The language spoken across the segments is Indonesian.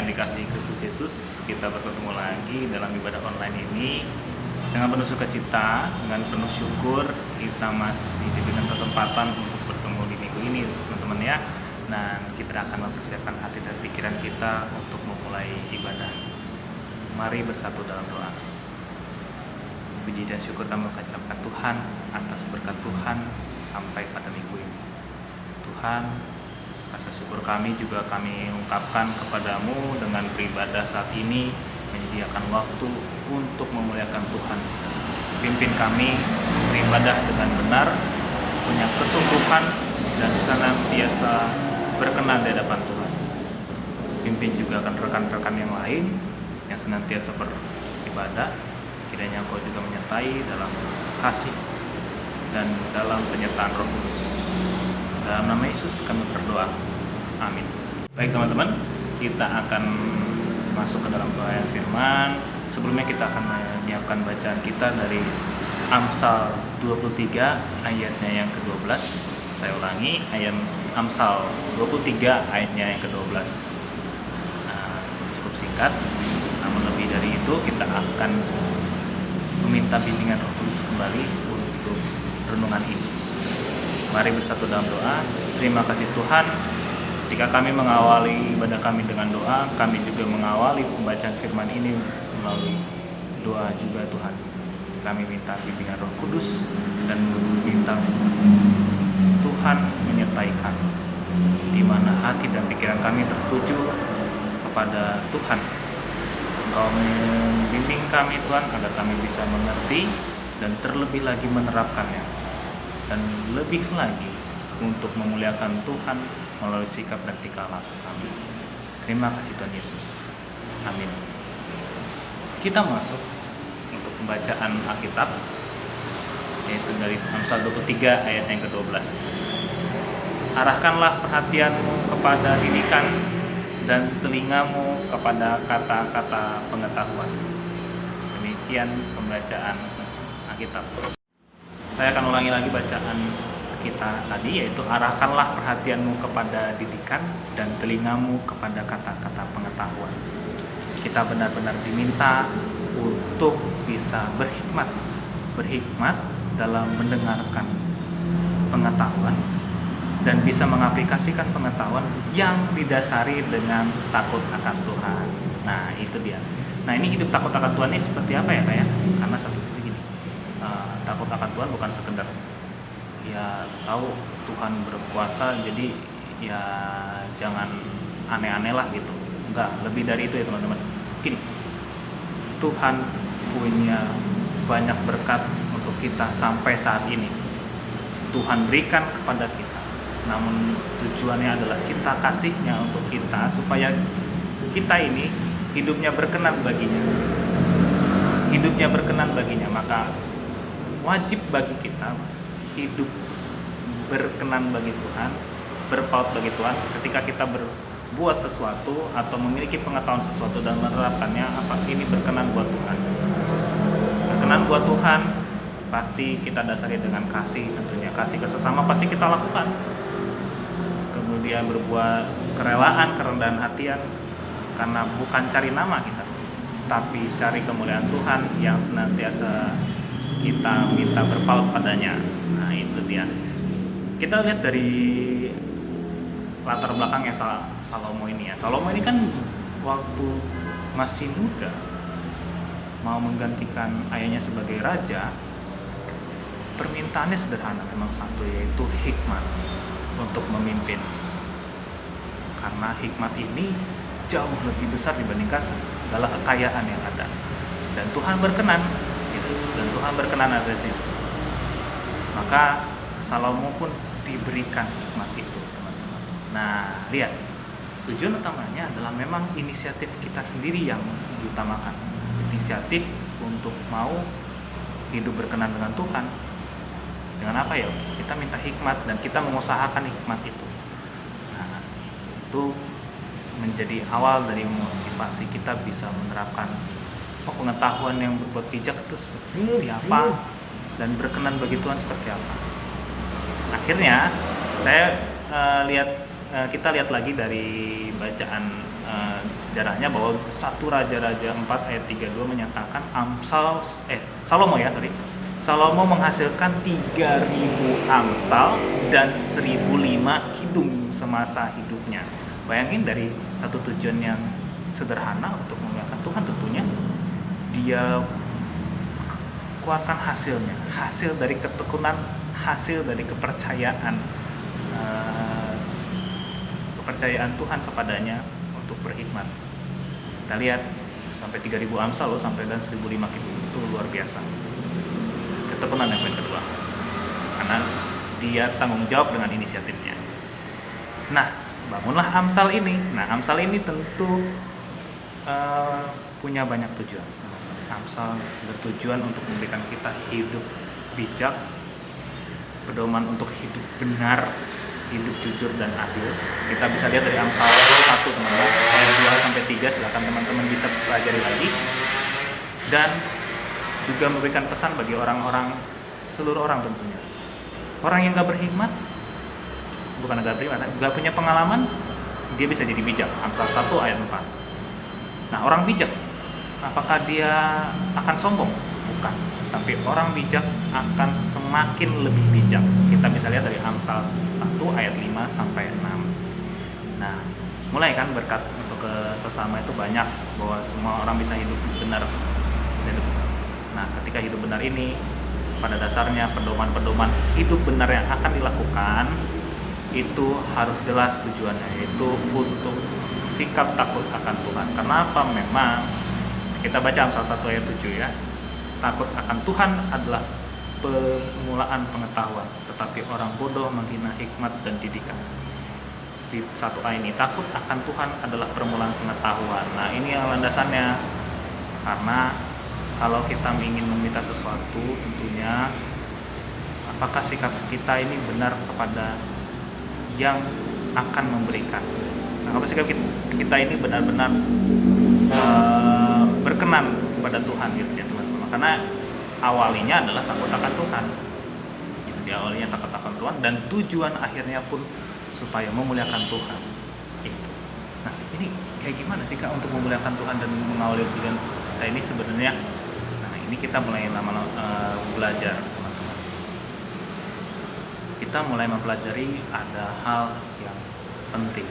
yang dikasihi Kristus Yesus, kita bertemu lagi dalam ibadah online ini dengan penuh sukacita, dengan penuh syukur. Kita masih diberikan kesempatan untuk bertemu di minggu ini, teman-teman ya. Dan kita akan mempersiapkan hati dan pikiran kita untuk memulai ibadah. Mari bersatu dalam doa. Puji dan syukur kami mengucapkan Tuhan atas berkat Tuhan sampai pada minggu ini. Tuhan, rasa syukur kami juga kami ungkapkan kepadamu dengan beribadah saat ini, menyediakan waktu untuk memuliakan Tuhan. Pimpin kami beribadah dengan benar, punya kesungguhan dan senantiasa berkenan di hadapan Tuhan. Pimpin juga rekan-rekan yang lain yang senantiasa beribadah. Kiranya Engkau juga menyertai dalam kasih dan dalam penyertaan Roh Kudus. Dalam nama Yesus kami berdoa. Amin. Baik teman-teman, kita akan masuk ke dalam doa yang firman. Sebelumnya kita akan menyiapkan bacaan kita dari Amsal 23 ayatnya yang ke-12. Saya ulangi, ayat Amsal 23 ayatnya yang ke-12. Cukup singkat, namun lebih dari itu kita akan meminta bimbingan Roh Kudus kembali untuk renungan ini. Mari bersatu dalam doa. Terima kasih Tuhan, ketika kami mengawali ibadah kami dengan doa, kami juga mengawali pembacaan firman ini melalui doa juga Tuhan. Kami minta bimbingan Roh Kudus dan minta Tuhan menyertai kami, di mana hati dan pikiran kami tertuju kepada Tuhan. Engkau membimbing kami Tuhan agar kami bisa mengerti dan terlebih lagi menerapkannya, dan lebih lagi untuk memuliakan Tuhan melalui sikap dan tingkah laku kami. Terima kasih Tuhan Yesus. Amin. Kita masuk untuk pembacaan Alkitab, yaitu dari Amsal 23 ayat yang ke-12. Arahkanlah perhatianmu kepada didikan dan telingamu kepada kata-kata pengetahuan. Demikian pembacaan Alkitab. Saya akan ulangi lagi bacaan kita tadi, yaitu arahkanlah perhatianmu kepada didikan dan telingamu kepada kata-kata pengetahuan. Kita benar-benar diminta untuk bisa berhikmat dalam mendengarkan pengetahuan dan bisa mengaplikasikan pengetahuan yang didasari dengan takut akan Tuhan. Nah, itu dia. Nah, ini hidup takut akan Tuhan ini seperti apa ya, Kak ya? Karena satu sisi gini, takut akan Tuhan bukan sekedar ya tahu Tuhan berkuasa, jadi ya jangan aneh-aneh lah gitu. Enggak, lebih dari itu ya teman-teman. Gini, Tuhan punya banyak berkat untuk kita sampai saat ini. Tuhan berikan kepada kita, namun tujuannya adalah cinta kasih-Nya untuk kita, supaya kita ini hidupnya berkenan baginya. Hidupnya berkenan baginya, maka wajib bagi kita hidup berkenan bagi Tuhan, berpaut bagi Tuhan. Ketika kita berbuat sesuatu atau memiliki pengetahuan sesuatu dan menerapkannya, apa ini berkenan buat Tuhan? Berkenan buat Tuhan pasti kita dasari dengan kasih, tentunya kasih ke sesama pasti kita lakukan. Kemudian berbuat kerelaan, kerendahan hatian, karena bukan cari nama kita, tapi cari kemuliaan Tuhan yang senantiasa kita minta berpaut padanya. Nah, itu dia. Kita lihat dari latar belakangnya Salomo ini ya. Salomo ini kan waktu masih muda mau menggantikan ayahnya sebagai raja, permintaannya sederhana memang satu, yaitu hikmat untuk memimpin. Karena hikmat ini jauh lebih besar dibandingkan segala kekayaan yang ada. Dan Tuhan berkenan gitu. Dan Tuhan berkenan ada di situ. Maka Salomo pun diberikan hikmat itu, teman-teman. Nah, lihat. Tujuan utamanya adalah memang inisiatif kita sendiri yang diutamakan. Inisiatif untuk mau hidup berkenan dengan Tuhan. Dengan apa ya? Kita minta hikmat dan kita mengusahakan hikmat itu. Nah, itu menjadi awal dari motivasi kita bisa menerapkan pengetahuan yang berbuat bijak itu seperti apa dan berkenan bagi Tuhan seperti apa. Akhirnya saya lihat kita lihat lagi dari bacaan sejarahnya bahwa 1 Raja-Raja 4 ayat 32 menyatakan Salomo menghasilkan 3.000 amsal dan 1.005 kidung semasa hidupnya. Bayangin, dari satu tujuan yang sederhana untuk memuliakan Tuhan, tentunya dia keluarkan hasilnya, hasil dari ketekunan, hasil dari kepercayaan Tuhan kepadanya untuk berkhidmat. Kita lihat sampai 3.000 amsal loh, sampai dan 1.005 kidung, itu luar biasa. Ketekunan yang poin kedua, karena dia tanggung jawab dengan inisiatifnya. Nah, bangunlah Amsal ini. Nah, Amsal ini tentu punya banyak tujuan. Amsal bertujuan untuk memberikan kita hidup bijak, pedoman untuk hidup benar, hidup jujur dan adil. Kita bisa lihat dari Amsal 1 teman-teman, ayat 2 sampai 3, silakan teman-teman bisa pelajari lagi. Dan juga memberikan pesan bagi orang-orang, seluruh orang tentunya. Orang yang gak berhikmat, bukan gak berhikmat, gak punya pengalaman, dia bisa jadi bijak. Amsal 1 ayat 4. Nah, orang bijak, apakah dia akan sombong? Bukan. Tapi orang bijak akan semakin lebih bijak. Kita bisa lihat dari Amsal 1 ayat 5 sampai 6. Nah, mulai kan berkat untuk ke sesama itu banyak, bahwa semua orang bisa hidup benar. Nah, ketika hidup benar ini, pada dasarnya pedoman-pedoman hidup benar yang akan dilakukan itu harus jelas tujuannya, yaitu untuk sikap takut akan Tuhan. Kenapa? Memang kita baca Amsal 1 ayat 7 ya. Takut akan Tuhan adalah permulaan pengetahuan, tetapi orang bodoh menghina hikmat dan didikan. Di 1a ini, takut akan Tuhan adalah permulaan pengetahuan. Nah, ini yang landasannya. Karena kalau kita ingin meminta sesuatu, tentunya apakah sikap kita ini benar kepada yang akan memberikan. Nah, kalau sikap kita ini benar-benar berkenan kepada Tuhan, gitu ya teman-teman. Karena awalnya adalah takut akan Tuhan, gitu, di awalnya takut akan Tuhan, dan tujuan akhirnya pun supaya memuliakan Tuhan. Itu. Nah, ini kayak gimana sih Kak untuk memuliakan Tuhan dan mengawali tujuan kita ini sebenarnya? Nah, ini kita mulai belajar, teman-teman. Kita mulai mempelajari ada hal yang penting,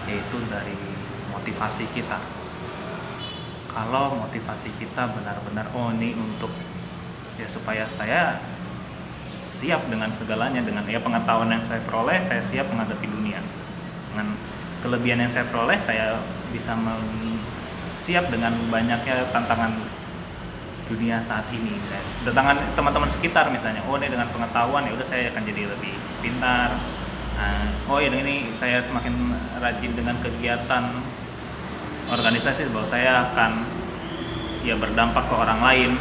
yaitu dari motivasi kita. Kalau motivasi kita benar-benar, ini untuk ya supaya saya siap dengan segalanya, dengan pengetahuan yang saya peroleh, saya siap menghadapi dunia. Dengan kelebihan yang saya peroleh, saya bisa siap dengan banyaknya tantangan dunia saat ini. Tantangan teman-teman sekitar misalnya, ini dengan pengetahuan ya udah saya akan jadi lebih pintar. Ini saya semakin rajin dengan kegiatan organisasi, bahwa saya akan berdampak ke orang lain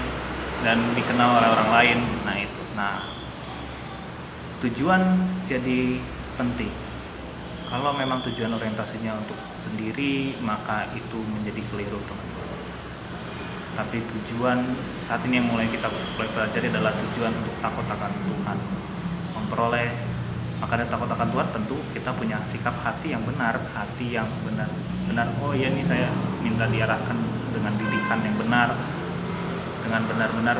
dan dikenal oleh orang lain. Nah, itu. Nah, tujuan jadi penting. Kalau memang tujuan orientasinya untuk sendiri, maka itu menjadi keliru, teman-teman. Tapi tujuan saat ini yang mulai kita pelajari adalah tujuan untuk takut akan Tuhan, memperoleh. Maka dari takut akan Tuhan, tentu kita punya sikap hati yang benar, hati yang benar. Ini saya minta diarahkan dengan didikan yang benar, dengan benar-benar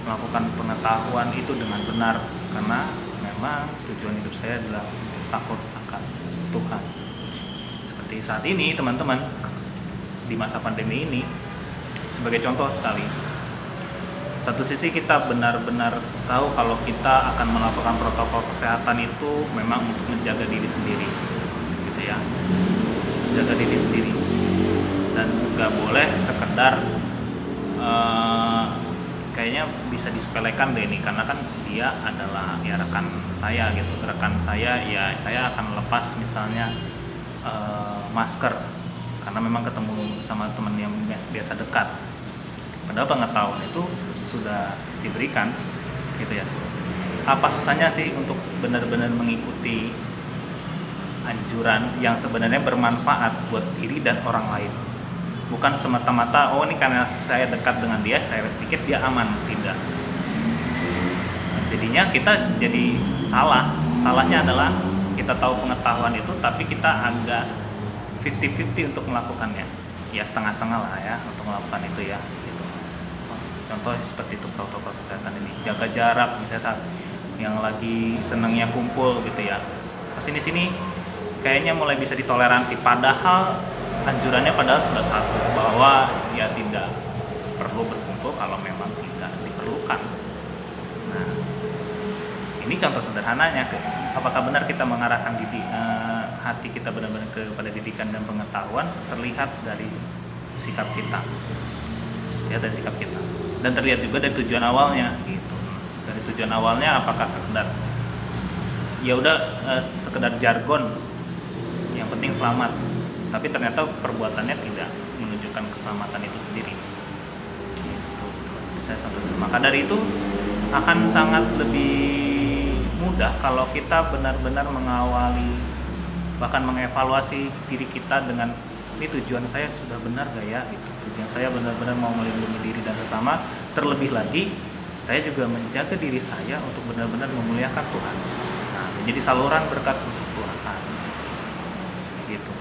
melakukan pengetahuan itu dengan benar, karena memang tujuan hidup saya adalah takut akan Tuhan. Seperti saat ini, teman-teman, di masa pandemi ini, sebagai contoh sekali. Satu sisi kita benar-benar tahu kalau kita akan melakukan protokol kesehatan itu memang untuk menjaga diri sendiri, gitu ya, menjaga diri sendiri, dan nggak boleh sekedar kayaknya bisa disepelekan deh ini, karena kan dia adalah rekan saya gitu, rekan saya saya akan lepas misalnya masker karena memang ketemu sama teman yang biasa dekat. Padahal pengetahuan itu sudah diberikan, gitu ya. Apa susahnya sih untuk benar-benar mengikuti anjuran yang sebenarnya bermanfaat buat diri dan orang lain? Bukan semata-mata, ini karena saya dekat dengan dia, saya pikir dia aman. Tidak. Nah, jadinya kita jadi salah. Salahnya adalah kita tahu pengetahuan itu, tapi kita agak 50-50 untuk melakukannya. Ya setengah-setengah lah ya untuk melakukan itu ya. Gitu. Contoh seperti itu protokol kesehatan ini, jaga jarak misalnya saat yang lagi senangnya kumpul gitu ya. Kesini-sini kayaknya mulai bisa ditoleransi, padahal anjurannya padahal sudah satu, bahwa ya tidak perlu berkumpul kalau memang tidak diperlukan. Nah, ini contoh sederhananya. Apakah benar kita mengarahkan hati kita benar-benar kepada didikan dan pengetahuan? Terlihat dari sikap kita, ya, dari sikap kita, dan terlihat juga dari tujuan awalnya gitu. Dari tujuan awalnya apakah sekedar ya udah sekedar jargon, yang penting selamat, tapi ternyata perbuatannya tidak menunjukkan keselamatan itu sendiri gitu. Maka dari itu akan sangat lebih mudah kalau kita benar-benar mengawali, bahkan mengevaluasi diri kita dengan ini tujuan saya sudah benar gak ya gitu. Tujuan saya benar-benar mau melindungi diri dan sesama, terlebih lagi saya juga menjaga diri saya untuk benar-benar memuliakan Tuhan. Nah, menjadi saluran berkat untuk Tuhan gitu.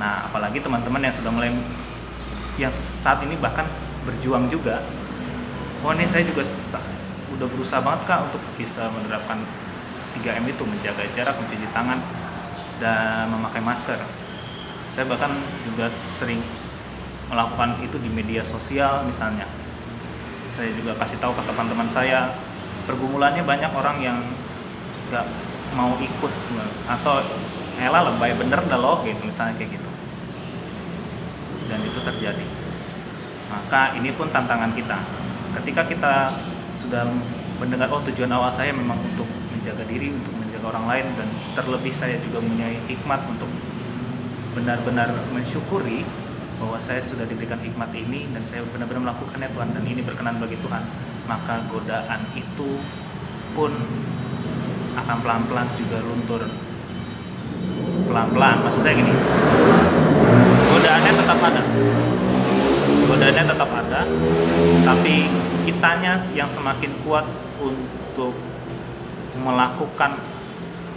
Nah, apalagi teman-teman yang sudah mulai, yang saat ini bahkan berjuang juga, oh ini saya juga udah berusaha banget Kak untuk bisa menerapkan 3M itu, menjaga jarak, mencuci tangan, dan memakai masker. Saya bahkan juga sering melakukan itu di media sosial misalnya. Saya juga kasih tahu ke teman-teman saya, pergumulannya banyak orang yang nggak mau ikut, atau elah lebay bener dah loh gitu, misalnya kayak gitu. Dan itu terjadi. Maka ini pun tantangan kita. Ketika kita sudah mendengar, oh tujuan awal saya memang untuk menjaga diri, untuk menjaga orang lain, dan terlebih saya juga mempunyai hikmat untuk benar-benar mensyukuri bahwa saya sudah diberikan hikmat ini dan saya benar-benar melakukannya Tuhan, dan ini berkenan bagi Tuhan, maka godaan itu pun akan pelan-pelan juga luntur. Pelan-pelan, maksud saya gini, godaannya tetap ada, tapi kitanya yang semakin kuat untuk melakukan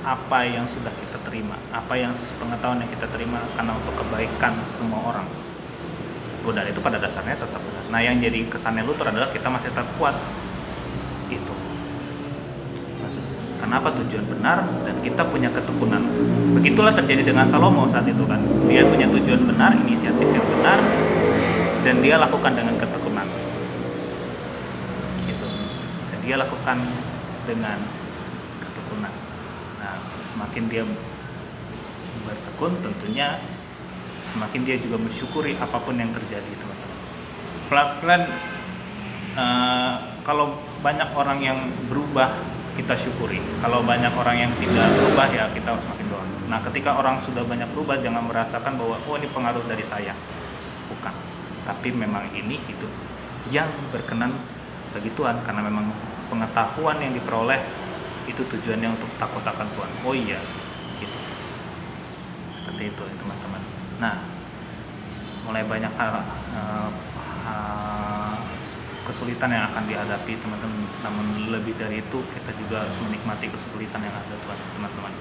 apa yang sudah kita terima, apa yang pengetahuan yang kita terima, karena untuk kebaikan semua orang. Godaan itu pada dasarnya tetap ada. Nah, yang jadi kesannya luntur adalah kita masih tetap kuat. Itu. Kenapa tujuan benar dan kita punya ketekunan. Begitulah terjadi dengan Salomo saat itu kan. Dia punya tujuan benar, inisiatif yang benar, dan dia lakukan dengan ketekunan. Gitu. Dan dia lakukan dengan ketekunan. Nah, semakin dia bertekun, tentunya semakin dia juga mensyukuri apapun yang terjadi, teman-teman. Pelan-pelan, kalau banyak orang yang berubah, kita syukuri. Kalau banyak orang yang tidak berubah, ya kita semakin doa. Nah, ketika orang sudah banyak berubah, jangan merasakan bahwa oh ini pengaruh dari saya. Bukan. Tapi memang ini hidup yang berkenan bagi Tuhan, karena memang pengetahuan yang diperoleh itu tujuannya untuk takut akan Tuhan. Oh iya, gitu. Seperti itu, teman-teman. Nah, mulai banyak kesulitan yang akan dihadapi, teman-teman. Namun lebih dari itu, kita juga harus menikmati kesulitan yang ada, teman-teman.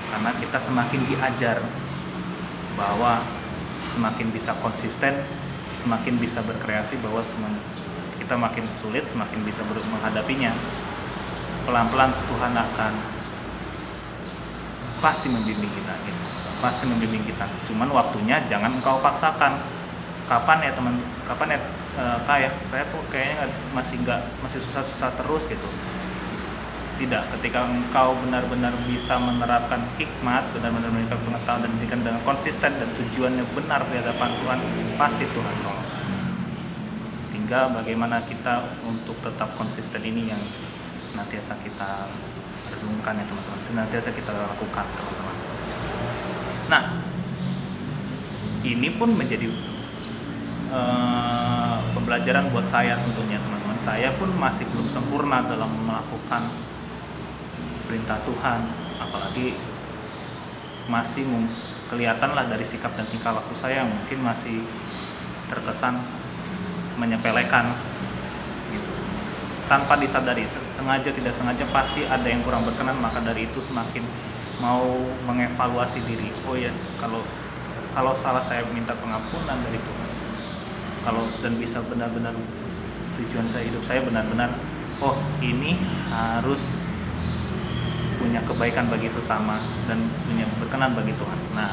Karena kita semakin diajar bahwa semakin bisa konsisten, semakin bisa berkreasi, bahwa kita makin sulit, semakin bisa menghadapinya. Pelan-pelan Tuhan akan pasti membimbing kita, gitu. Pasti membimbing kita. Cuman waktunya jangan engkau paksakan. Kapan ya teman? Kapan ya kayak saya kok kayaknya masih susah-susah terus gitu. Tidak. Ketika engkau benar-benar bisa menerapkan hikmat, benar-benar menerapkan pengetahuan dan didikan dengan konsisten dan tujuannya benar di hadapan Tuhan, pasti Tuhan tolong. Tinggal bagaimana kita untuk tetap konsisten, ini yang senantiasa kita renungkan ya teman-teman, senantiasa kita lakukan, teman-teman. Nah, ini pun menjadi pembelajaran buat saya tentunya, teman-teman. Saya pun masih belum sempurna dalam melakukan perintah Tuhan, apalagi masih kelihatan lah dari sikap dan tingkah laku saya yang mungkin masih terkesan menyepelekan gitu. Tanpa disadari, sengaja tidak sengaja pasti ada yang kurang berkenan, maka dari itu semakin mau mengevaluasi diri. Oh ya, kalau salah saya minta pengampunan dari Tuhan. Kalau dan bisa benar-benar tujuan saya hidup saya benar-benar, oh ini harus punya kebaikan bagi sesama dan punya berkenan bagi Tuhan. Nah,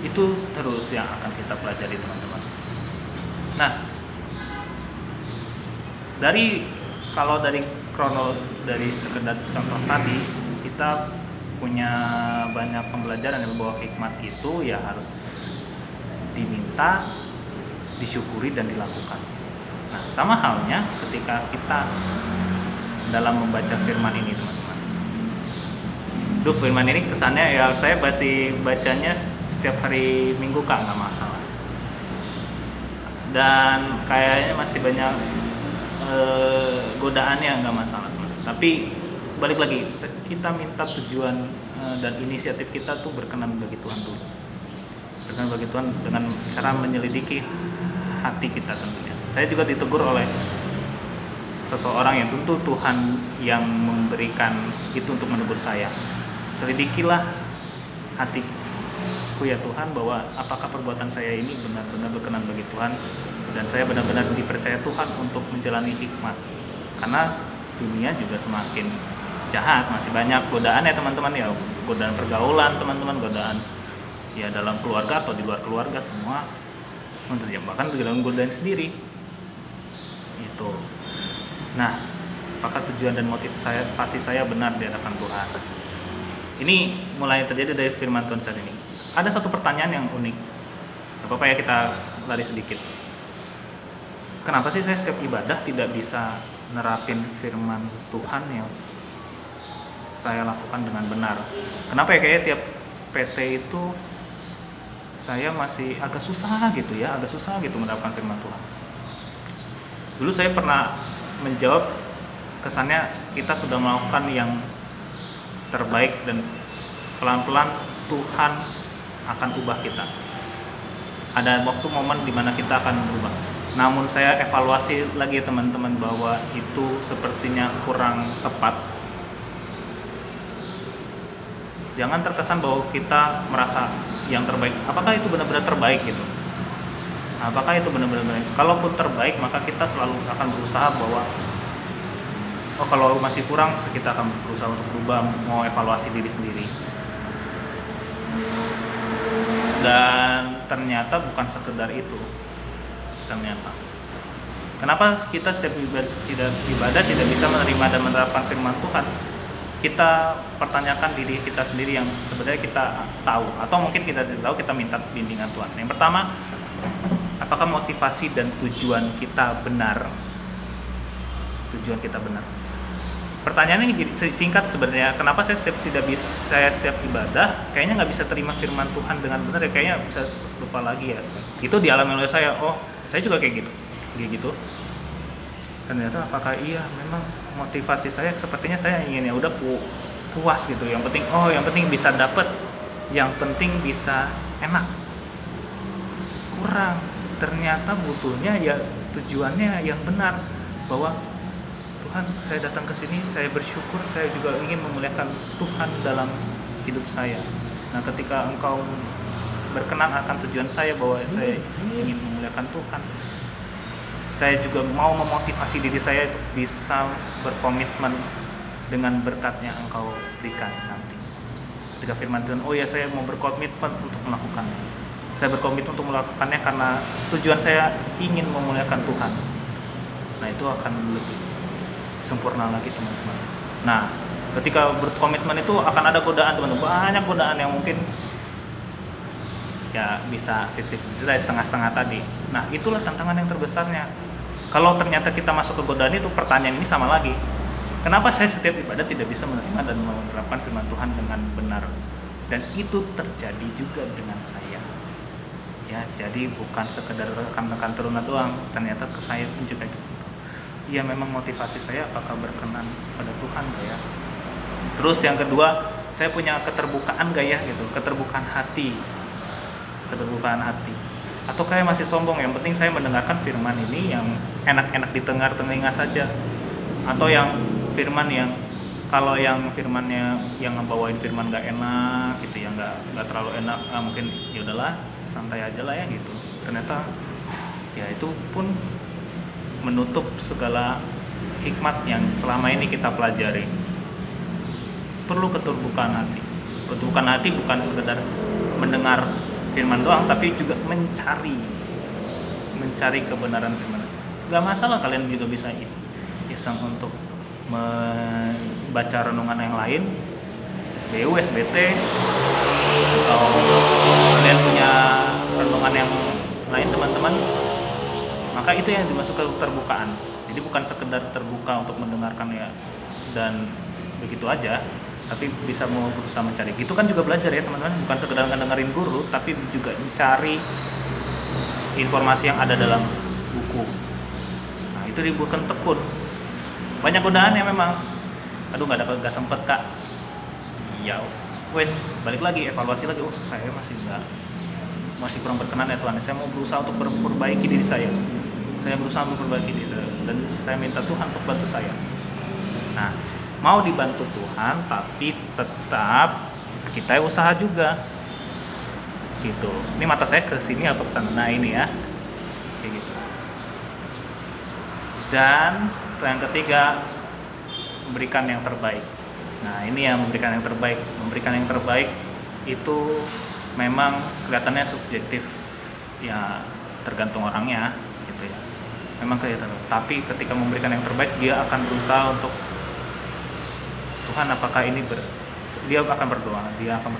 itu terus yang akan kita pelajari, teman-teman. Nah, kalau dari sekedar contoh tadi, kita punya banyak pembelajaran bahwa hikmat itu ya harus diminta, disyukuri dan dilakukan. Nah, sama halnya ketika kita dalam membaca firman ini, teman-teman. Firman ini kesannya ya saya masih bacanya setiap hari Minggu, Kak, nggak masalah. Dan kayaknya masih banyak godaannya, nggak masalah. Tapi balik lagi, kita minta tujuan dan inisiatif kita tuh berkenan bagi Tuhan dulu. Berkenan bagi Tuhan dengan cara menyelidiki hati kita tentunya. Saya juga ditegur oleh seseorang yang tentu Tuhan yang memberikan itu untuk menegur saya. Selidikilah hatiku ya Tuhan, bahwa apakah perbuatan saya ini benar-benar berkenan bagi Tuhan dan saya benar-benar dipercaya Tuhan untuk menjalani hikmat. Karena dunia juga semakin jahat, masih banyak godaan ya teman-teman ya, godaan pergaulan teman-teman, godaan ya dalam keluarga atau di luar keluarga, semua bahkan dalam godaan sendiri itu. Nah, apakah tujuan dan motivasi saya benar di hadapan Tuhan? Ini mulai terjadi dari firman Tuhan saat ini. Ada satu pertanyaan yang unik. Apa ya, kita lari sedikit. Kenapa sih saya setiap ibadah tidak bisa nerapin firman Tuhan yang saya lakukan dengan benar? Kenapa ya, kayaknya tiap PT itu saya masih agak susah gitu menerapkan firman Tuhan. Dulu saya pernah menjawab, kesannya kita sudah melakukan yang terbaik dan pelan-pelan Tuhan akan ubah kita. Ada waktu momen di mana kita akan berubah. Namun saya evaluasi lagi teman-teman bahwa itu sepertinya kurang tepat. Jangan terkesan bahwa kita merasa yang terbaik. Apakah itu benar-benar terbaik gitu? Apakah itu benar-benar terbaik? Kalaupun terbaik, maka kita selalu akan berusaha bahwa kalau masih kurang, kita akan berusaha untuk berubah, mau evaluasi diri sendiri. Dan ternyata bukan sekedar itu. Ternyata, kenapa kita setiap ibadah tidak bisa menerima dan menerapkan firman Tuhan? Kita pertanyakan diri kita sendiri yang sebenarnya kita tahu, atau mungkin kita tidak tahu, kita minta bimbingan Tuhan. Yang pertama, apakah motivasi dan tujuan kita benar? Tujuan kita benar. Pertanyaannya ini singkat sebenarnya, kenapa saya setiap ibadah kayaknya nggak bisa terima firman Tuhan dengan benar ya, kayaknya bisa lupa lagi ya. Itu dialami oleh saya. Oh, saya juga kayak gitu. Ternyata apakah iya memang motivasi saya sepertinya saya ingin ya udah puas gitu. Yang penting bisa dapet, yang penting bisa enak. Kurang. Ternyata butuhnya ya tujuannya yang benar, bahwa Tuhan, saya datang ke sini, saya bersyukur, saya juga ingin memuliakan Tuhan dalam hidup saya. Nah, ketika Engkau berkenan akan tujuan saya bahwa saya ingin memuliakan Tuhan, saya juga mau memotivasi diri saya untuk bisa berkomitmen dengan berkat yang Engkau berikan nanti. Ketika firman Tuhan, oh ya, saya mau berkomitmen untuk melakukannya. Saya berkomitmen untuk melakukannya karena tujuan saya ingin memuliakan Tuhan. Nah, itu akan lebih sempurna lagi teman-teman. Nah, ketika berkomitmen itu akan ada godaan teman-teman, banyak godaan yang mungkin ya bisa 50-50 setengah-setengah tadi. Nah, itulah tantangan yang terbesarnya. Kalau ternyata kita masuk ke godaan itu, pertanyaan ini sama lagi. Kenapa saya setiap ibadah tidak bisa menerima dan menerapkan firman Tuhan dengan benar? Dan itu terjadi juga dengan saya. Ya, jadi bukan sekedar rekan-rekan teruna doang, ternyata ke saya pun juga gitu. Ya, memang motivasi saya apakah berkenan pada Tuhan gak ya? Terus yang kedua, saya punya keterbukaan gak ya gitu, keterbukaan hati. Atau kayak masih sombong, yang penting saya mendengarkan firman ini yang enak-enak di telinga saja, atau yang firman yang Kalau yang firmannya, yang ngebawain firman nggak enak gitu ya, nggak terlalu enak, mungkin ya udahlah santai aja lah ya gitu. Ternyata ya itu pun menutup segala hikmat yang selama ini kita pelajari. Perlu keterbukaan hati. Keterbukaan hati bukan sekedar mendengar firman doang, tapi juga mencari kebenaran firman. Gak masalah kalian juga bisa iseng untuk membaca renungan yang lain, SBU, SBT, atau kalian punya renungan yang lain teman-teman, maka itu yang dimaksud keterbukaan. Jadi bukan sekedar terbuka untuk mendengarkan ya dan begitu aja, tapi bisa mau berusaha mencari. Gitu kan juga belajar ya teman-teman, bukan sekedar ngedengerin guru, tapi juga mencari informasi yang ada dalam buku. Nah itu dibutuhkan tekun. Banyak godaan ya memang. Aduh nggak sempet kak. Ya wes balik lagi, evaluasi lagi. Oh saya masih kurang berkenan ya Tuhan. Saya mau berusaha untuk memperbaiki diri saya. Saya berusaha memperbaiki diri saya dan saya minta Tuhan untuk bantu saya. Nah mau dibantu Tuhan tapi tetap kita usaha juga. Gitu. Ini mata saya ke sini atau ke sana. Nah ini ya. Kayak gitu. Dan yang ketiga, memberikan yang terbaik. Nah ini yang memberikan yang terbaik. Memberikan yang terbaik itu memang kelihatannya subjektif, ya tergantung orangnya gitu ya. Memang kelihatan. Tapi ketika memberikan yang terbaik, dia akan berusaha untuk Tuhan apakah ini dia akan berdoa, dia akan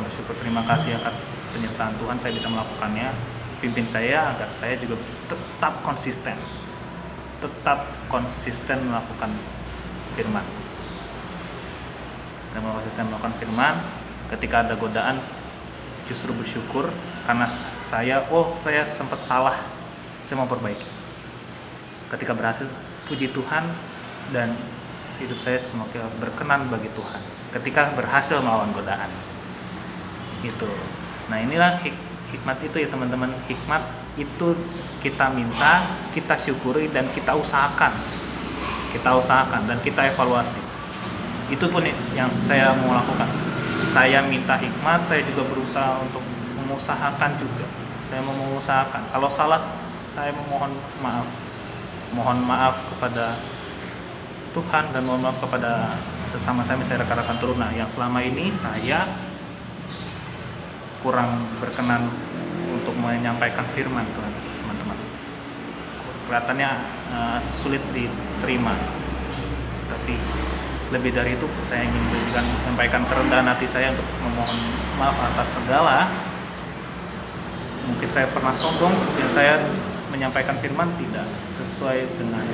bersyukur, terima kasih akan penyertaan Tuhan, saya bisa melakukannya. Pimpin saya agar saya juga tetap konsisten melakukan firman. Dan konsisten melakukan firman, ketika ada godaan justru bersyukur karena saya sempat salah, saya mau perbaiki. Ketika berhasil, puji Tuhan dan hidup saya semakin berkenan bagi Tuhan. Ketika berhasil melawan godaan, gitu. Nah inilah hikmat itu ya teman-teman. Hikmat itu kita minta, kita syukuri dan kita usahakan dan kita evaluasi. Itu pun yang saya mau lakukan. Saya minta hikmat, saya juga berusaha untuk mengusahakan juga. Saya mau mengusahakan. Kalau salah, saya mohon maaf kepada Tuhan dan mohon maaf kepada sesama saya, misalnya rekan-rekan teruna yang selama ini saya kurang berkenan untuk menyampaikan firman Tuhan, teman-teman. Kelihatannya sulit diterima, tapi lebih dari itu saya ingin menyampaikan kerendahan hati saya untuk memohon maaf atas segala. Mungkin saya pernah sombong, mungkin saya menyampaikan firman tidak sesuai dengan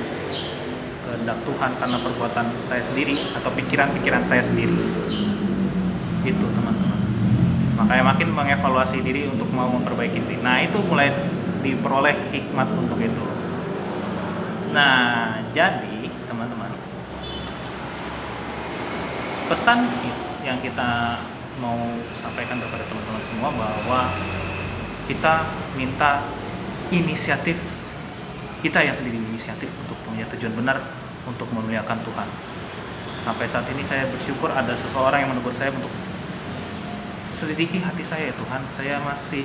kehendak Tuhan karena perbuatan saya sendiri atau pikiran-pikiran saya sendiri. Itu teman-teman. Makanya makin mengevaluasi diri untuk mau memperbaiki diri. Nah itu mulai diperoleh hikmat untuk itu. Nah jadi teman-teman, pesan yang kita mau sampaikan kepada teman-teman semua bahwa kita minta inisiatif, kita yang sendiri inisiatif untuk punya tujuan benar untuk memuliakan Tuhan. Sampai saat ini saya bersyukur ada seseorang yang menegur saya untuk selidiki hati saya ya Tuhan, saya masih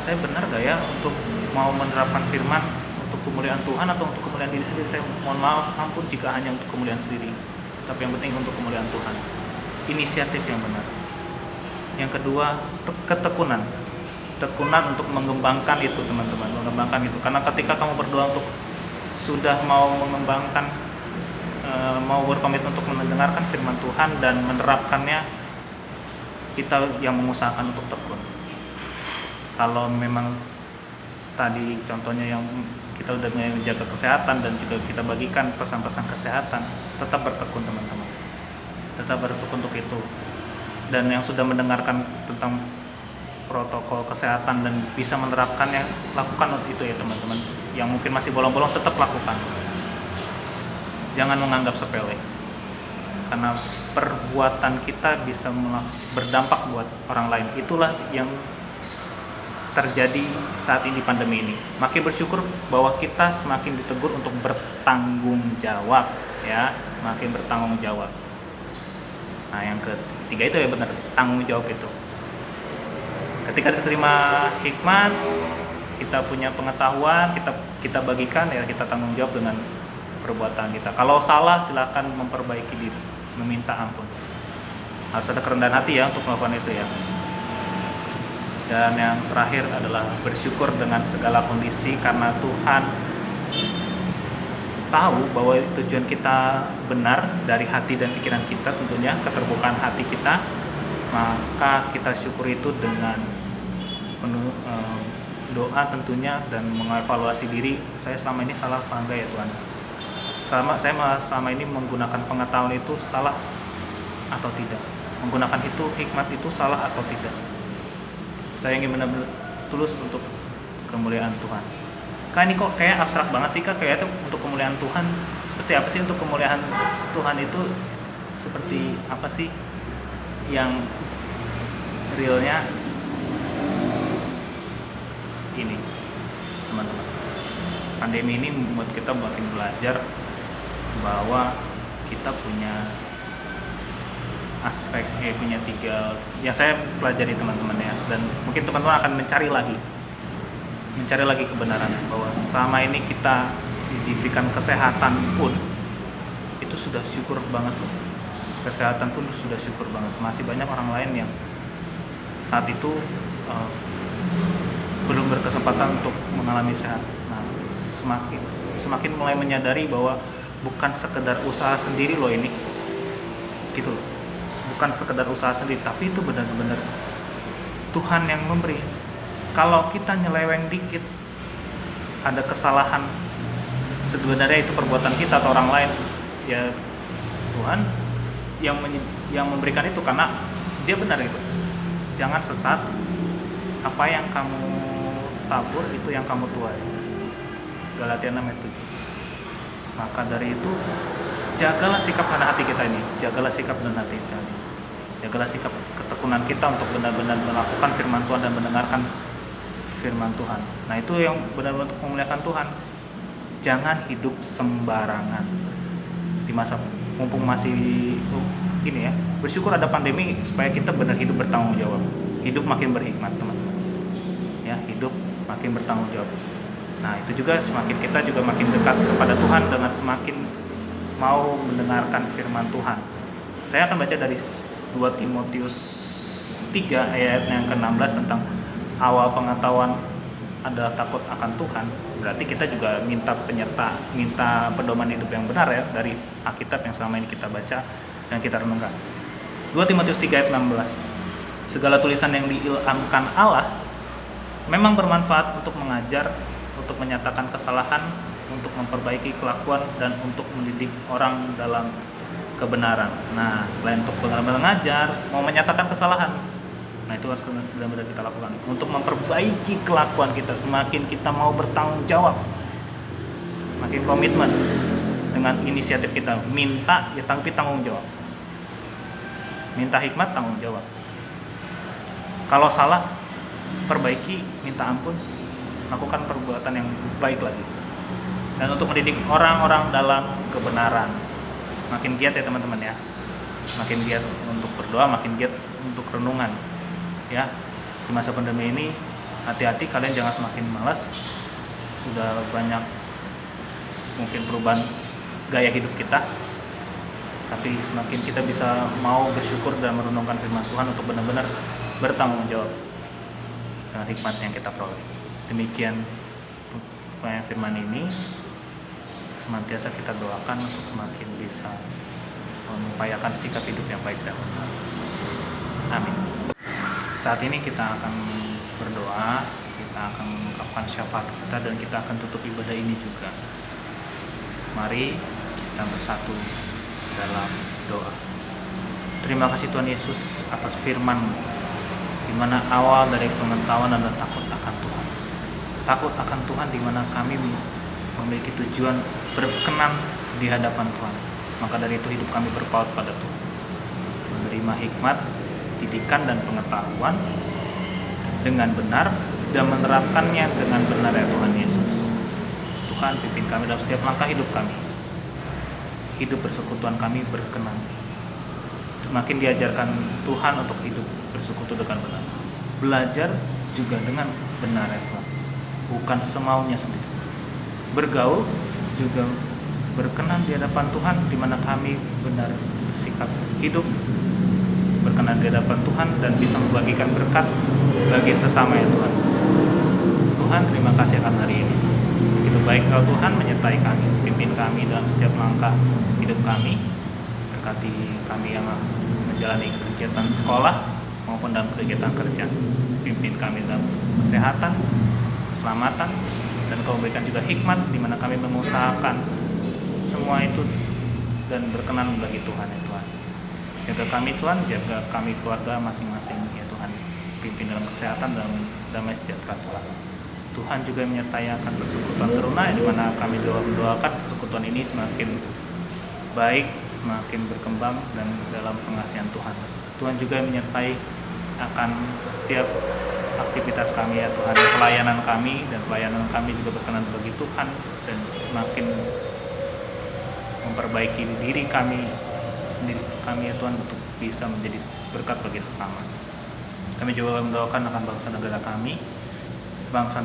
saya benar gak ya untuk mau menerapkan firman untuk kemuliaan Tuhan atau untuk kemuliaan diri sendiri. Saya mohon maaf, ampun jika hanya untuk kemuliaan sendiri, tapi yang penting untuk kemuliaan Tuhan. Inisiatif yang benar. Yang kedua, ketekunan untuk mengembangkan itu teman-teman, mengembangkan itu. Karena ketika kamu berdoa untuk sudah mau mengembangkan, mau berkomitmen untuk mendengarkan firman Tuhan dan menerapkannya, kita yang mengusahakan untuk tekun. Kalau memang tadi contohnya yang kita udah menjaga kesehatan dan juga kita bagikan pesan-pesan kesehatan, tetap bertekun teman-teman, tetap bertekun untuk itu. Dan yang sudah mendengarkan tentang protokol kesehatan dan bisa menerapkannya, lakukan itu ya teman-teman. Yang mungkin masih bolong-bolong, tetap lakukan, jangan menganggap sepele, karena perbuatan kita bisa berdampak buat orang lain. Itulah yang terjadi saat ini pandemi ini. Makin bersyukur bahwa kita semakin ditegur untuk bertanggung jawab, ya, makin bertanggung jawab. Nah, yang ketiga itu ya benar, tanggung jawab itu. Ketika diterima hikmat, kita punya pengetahuan, kita bagikan, ya kita tanggung jawab dengan perbuatan kita. Kalau salah silakan memperbaiki diri, meminta ampun. Harus ada kerendahan hati ya untuk melakukan itu ya. Dan yang terakhir adalah bersyukur dengan segala kondisi, karena Tuhan tahu bahwa tujuan kita benar dari hati dan pikiran kita, tentunya keterbukaan hati kita, maka kita syukuri itu dengan penuh doa tentunya, dan mengevaluasi diri, saya selama ini salah apa enggak ya Tuhan. Saya selama ini menggunakan pengetahuan itu salah atau tidak, menggunakan itu hikmat itu salah atau tidak. Saya ingin benar-benar tulus untuk kemuliaan Tuhan. Kak, ini kok kayak abstrak banget sih Kak, kayak itu untuk kemuliaan Tuhan. Seperti apa sih untuk kemuliaan Tuhan itu? Seperti apa sih yang realnya? Ini teman-teman, pandemi ini membuat kita makin belajar bahwa kita punya aspek, punya tiga yang saya pelajari teman-teman ya, dan mungkin teman-teman akan mencari lagi kebenaran bahwa selama ini kita diberikan kesehatan pun itu sudah syukur banget loh. Kesehatan pun sudah syukur banget. Masih banyak orang lain yang saat itu belum berkesempatan untuk mengalami sehat. Nah, semakin mulai menyadari bahwa bukan sekedar usaha sendiri loh ini, gitu loh. Bukan sekedar usaha sendiri, tapi itu benar-benar Tuhan yang memberi. Kalau kita nyeleweng dikit, ada kesalahan, sebenarnya itu perbuatan kita atau orang lain, ya Tuhan yang memberikan itu, karena Dia benar itu. Jangan sesat, apa yang kamu tabur itu yang kamu tuai. Galatia 6 ayat 7. Maka dari itu, jagalah sikap dan hati kita ini, jagalah sikap dan hati kita ini. Jagalah sikap ketekunan kita untuk benar-benar melakukan firman Tuhan dan mendengarkan firman Tuhan. Nah, itu yang benar-benar untuk memuliakan Tuhan. Jangan hidup sembarangan di masa mumpung masih gini ya. Bersyukur ada pandemi supaya kita benar hidup bertanggung jawab, hidup makin berhikmat teman-teman. Ya, hidup makin bertanggung jawab. Nah, itu juga semakin kita juga makin dekat kepada Tuhan dengan semakin mau mendengarkan firman Tuhan. Saya akan baca dari 2 Timotius 3 ayat yang ke-16 tentang awal pengetahuan adalah takut akan Tuhan. Berarti kita juga minta pedoman hidup yang benar ya dari Alkitab yang selama ini kita baca dan kita renungkan. 2 Timotius 3 ayat 16. Segala tulisan yang diilhamkan Allah memang bermanfaat untuk mengajar, untuk menyatakan kesalahan, untuk memperbaiki kelakuan, dan untuk mendidik orang dalam kebenaran. Nah, selain untuk benar-benar mengajar, mau menyatakan kesalahan, nah itu harus benar-benar kita lakukan. Untuk memperbaiki kelakuan kita, semakin kita mau bertanggung jawab, makin komitmen dengan inisiatif kita. Minta, ya tapi tanggung jawab. Minta hikmat, tanggung jawab. Kalau salah, perbaiki, minta ampun, lakukan perbuatan yang baik lagi. Dan untuk mendidik orang-orang dalam kebenaran. Makin giat ya teman-teman ya. Makin giat untuk berdoa, makin giat untuk renungan. Ya, di masa pandemi ini hati-hati, kalian jangan semakin malas. Sudah banyak mungkin perubahan gaya hidup kita, tapi semakin kita bisa mau bersyukur dan merenungkan firman Tuhan untuk benar-benar bertanggung jawab dengan hikmat yang kita peroleh. Demikian firman ini, senantiasa kita doakan untuk semakin bisa mengupayakan sikap hidup yang baik dan benar. Amin. Saat ini kita akan berdoa, kita akan mengungkapkan syafaat kita, dan kita akan tutup ibadah ini juga. Mari kita bersatu dalam doa. Terima kasih Tuhan Yesus atas firman-Mu, di mana awal dari pengetahuan adalah takut akan Tuhan. Takut akan Tuhan di mana kami memiliki tujuan berkenan di hadapan Tuhan. Maka dari itu hidup kami berpaut pada Tuhan, menerima hikmat, didikan dan pengetahuan dengan benar dan menerapkannya dengan benar ya Tuhan Yesus. Tuhan, pimpin kami dalam setiap langkah hidup kami. Hidup persekutuan kami berkenan. Makin diajarkan Tuhan untuk hidup bersekutu dengan benar. Belajar juga dengan benar ya Tuhan, bukan semaunya sendiri. Bergaul juga berkenan di hadapan Tuhan, di mana kami benar sikap hidup berkenan di hadapan Tuhan dan bisa membagikan berkat bagi sesama ya Tuhan. Tuhan, terima kasih akan hari ini. Begitu baik Kau Tuhan menyertai kami, pimpin kami dalam setiap langkah hidup kami. Berkati kami yang menjalani kegiatan sekolah maupun dalam kegiatan kerja. Pimpin kami dalam kesehatan, keselamatan, dan Kau berikan juga hikmat di mana kami mengusahakan semua itu dan berkenan bagi Tuhan ya Tuhan. Jaga kami Tuhan, jaga kami keluarga masing-masing ya Tuhan. Pimpin dalam kesehatan dan damai sejahtera Tuhan. Tuhan juga menyertai akan persekutuan teruna di mana kami mendoakan persekutuan ini semakin baik, semakin berkembang dan dalam pengasihan Tuhan. Tuhan juga menyertai akan setiap aktivitas kami ya Tuhan, pelayanan kami juga berkenan bagi Tuhan dan makin memperbaiki diri kami sendiri ya Tuhan untuk bisa menjadi berkat bagi sesama. Kami juga mendoakan akan bangsa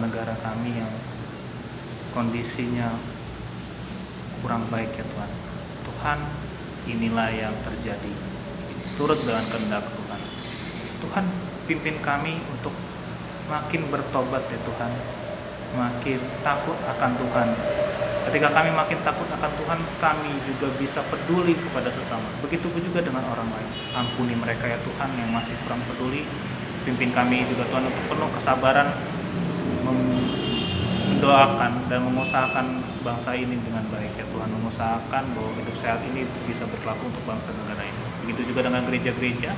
negara kami yang kondisinya kurang baik ya Tuhan. Tuhan, inilah yang terjadi turut dengan kehendak Tuhan. Tuhan, pimpin kami untuk makin bertobat ya Tuhan, makin takut akan Tuhan. Ketika kami makin takut akan Tuhan, kami juga bisa peduli kepada sesama. Begitu juga dengan orang lain. Ampuni mereka ya Tuhan yang masih kurang peduli. Pimpin kami juga Tuhan untuk penuh kesabaran mendoakan dan mengusahakan bangsa ini dengan baik ya Tuhan. Mengusahakan bahwa hidup sehat ini bisa berlaku untuk bangsa negara ini. Begitu juga dengan gereja-gereja,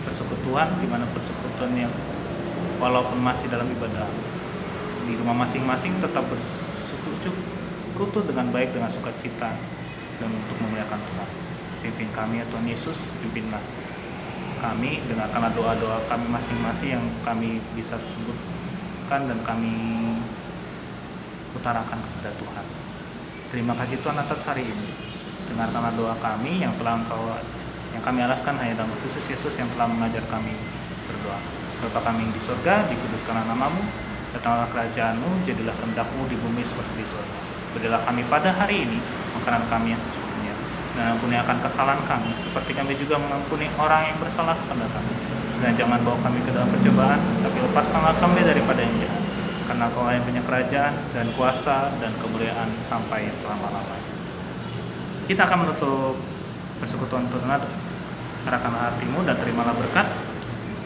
persekutuan, di mana persekutuan yang walaupun masih dalam ibadah di rumah masing-masing tetap bersekutu dengan baik, dengan sukacita dan untuk memuliakan Tuhan. Pimpin kami ya Tuhan Yesus, pimpinlah kami, dengarkanlah doa-doa kami masing-masing yang kami bisa sebutkan dan kami utarakan kepada Tuhan. Terima kasih Tuhan atas hari ini. Dengarkanlah doa kami yang kami alaskan hanya dalam khusus Yesus yang telah mengajar kami berdoa. Bapa kami yang di surga, dikuduskanlah namamu, datanglah kerajaan-Mu, jadilah kehendak-Mu di bumi seperti di surga. Berilah kami pada hari ini makanan kami yang secukupnya, dan ampuni akan kesalahan kami, seperti kami juga mengampuni orang yang bersalah kepada kami. Dan jangan bawa kami ke dalam percobaan, tapi lepaskanlah kami daripada yang jahat. Karena Kau yang punya kerajaan dan kuasa dan kemuliaan sampai selama-lamanya. Kita akan menutup persekutuan teruna. Arahkanlah hatimu dan terimalah berkat.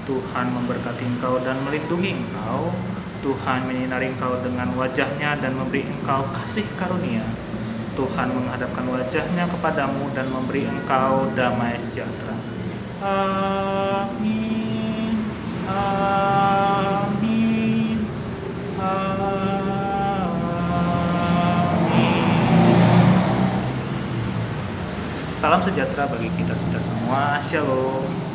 Tuhan memberkati engkau dan melindungi engkau. Tuhan menyinari engkau dengan wajah-Nya dan memberi engkau kasih karunia. Tuhan menghadapkan wajah-Nya kepadamu dan memberi engkau damai sejahtera. Amin. Amin. Amin. Salam sejahtera bagi kita semua. Shalom.